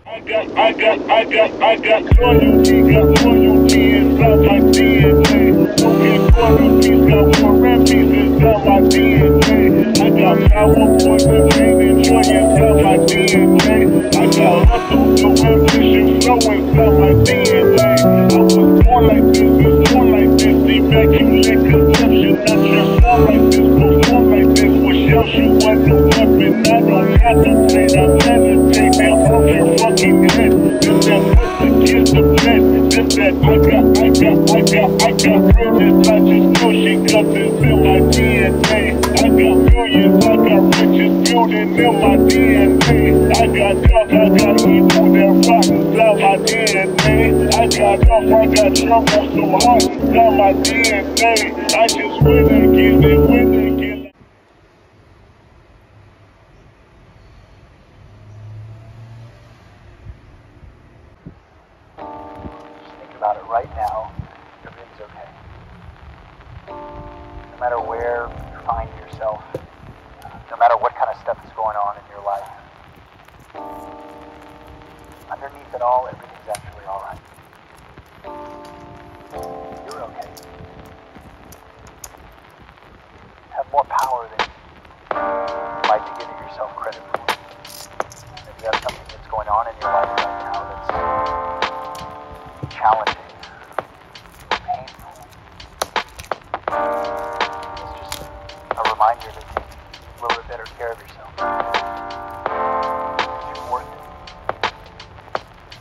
I got loyalty inside my DNA. Okay, loyalty's got more and pieces inside my DNA. I got power, poison, pain, and joy inside my DNA. I got hustle, no ambition, flow inside my DNA. I was born like this, was born like this, immaculate conception. I transform like this, perform like this, will show you what the weapon. I don't contemplate, I meditate, man, off your fucking head. This that pussy kiss the bed. This that I got greatness. I just know she got this in my DNA. I got millions, I got riches building in my DNA. I got dark, I got evil that rot inside my DNA. I got off, I got trouble so hard inside my DNA. I just win again and win again. About it right now, everything's okay. No matter where you find yourself, no matter what kind of stuff is going on in your life, underneath it all, everything's actually alright. You're okay. You have more power than you might be giving yourself credit for. If you have something that's going on in your life right now that's challenging, painful, it's just a reminder to take a little bit better care of yourself. You're worth it.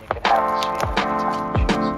You can have this feeling anytime you choose.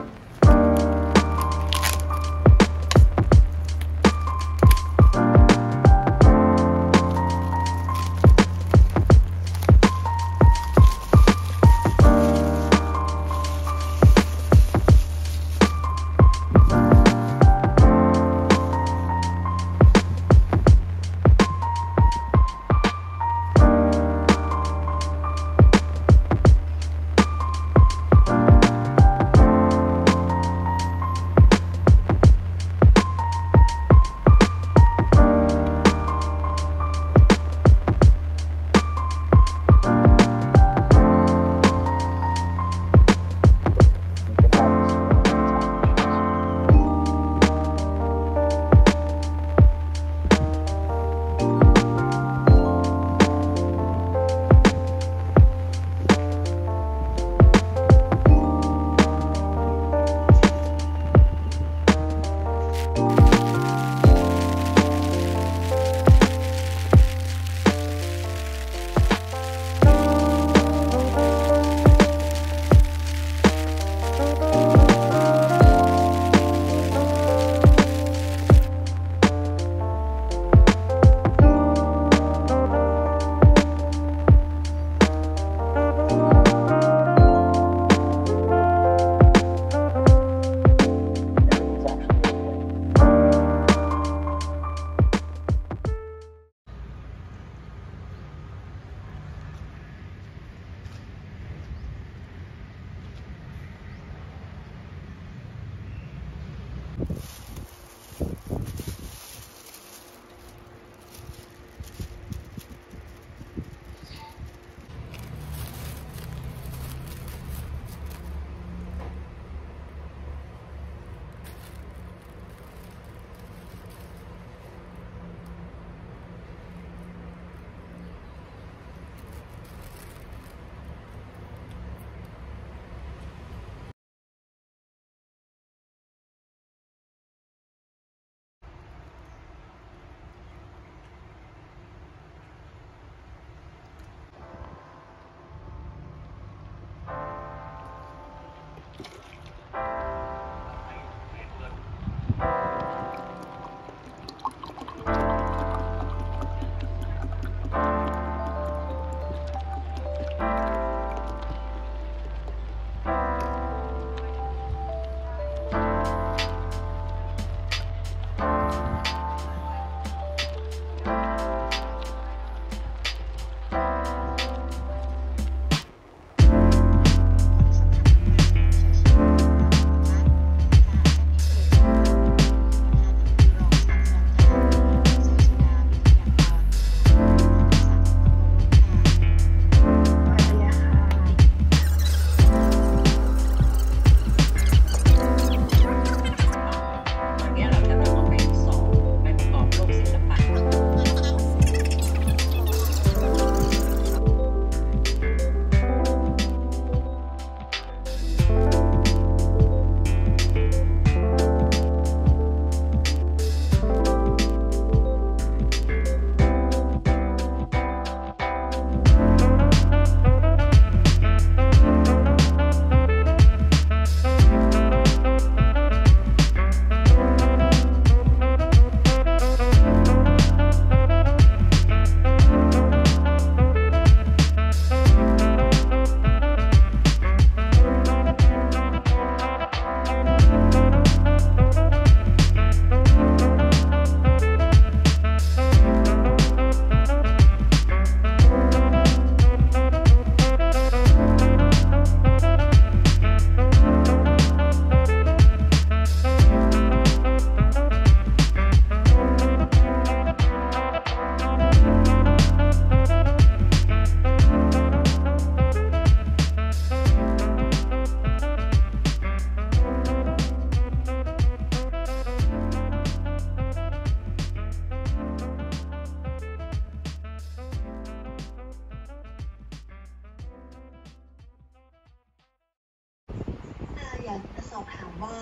อยากจะสอบถามว่า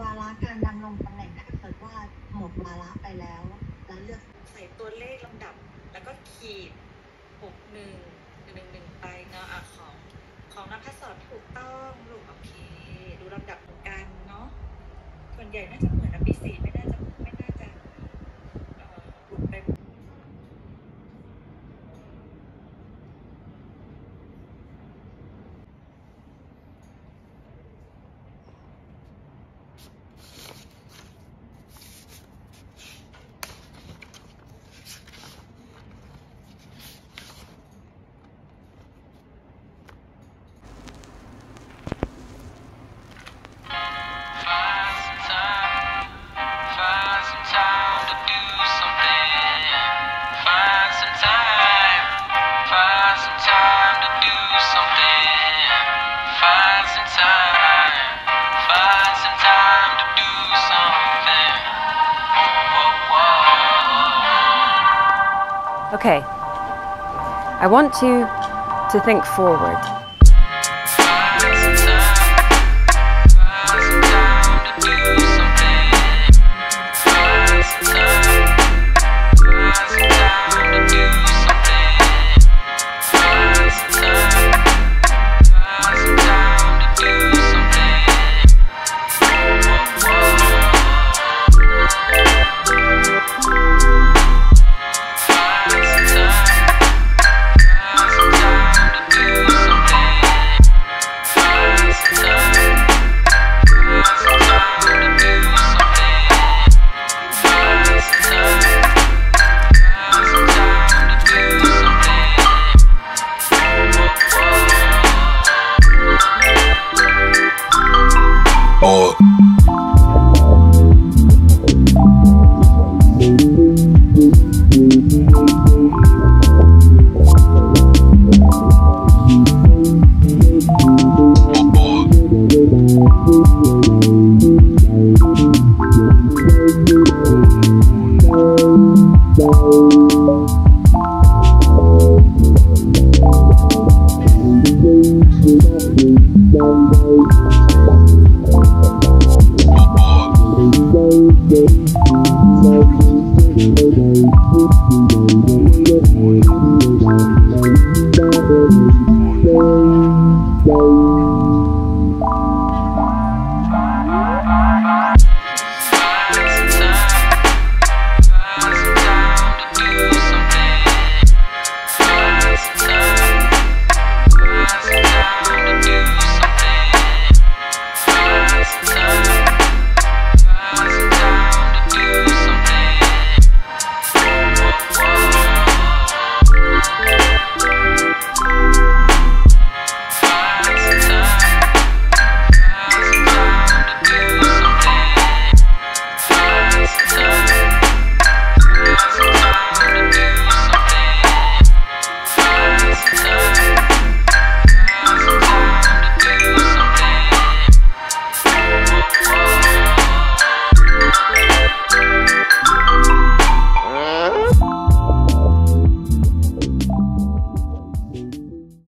วาระการดำรงตำแหน่งถ้าเกิดว่าหมดวาระไปแล้วเลือกใส่ตัวเลขลำดับแล้วก็ขีด6111ไปเนาะของนักพัฒน์ถูกต้องลูกโอเคดูลำดับเหมือนกันเนาะส่วนใหญ่น่าจะเหมือนปี4ไม่น่าจะหลุดไปOkay, I want you to think forward.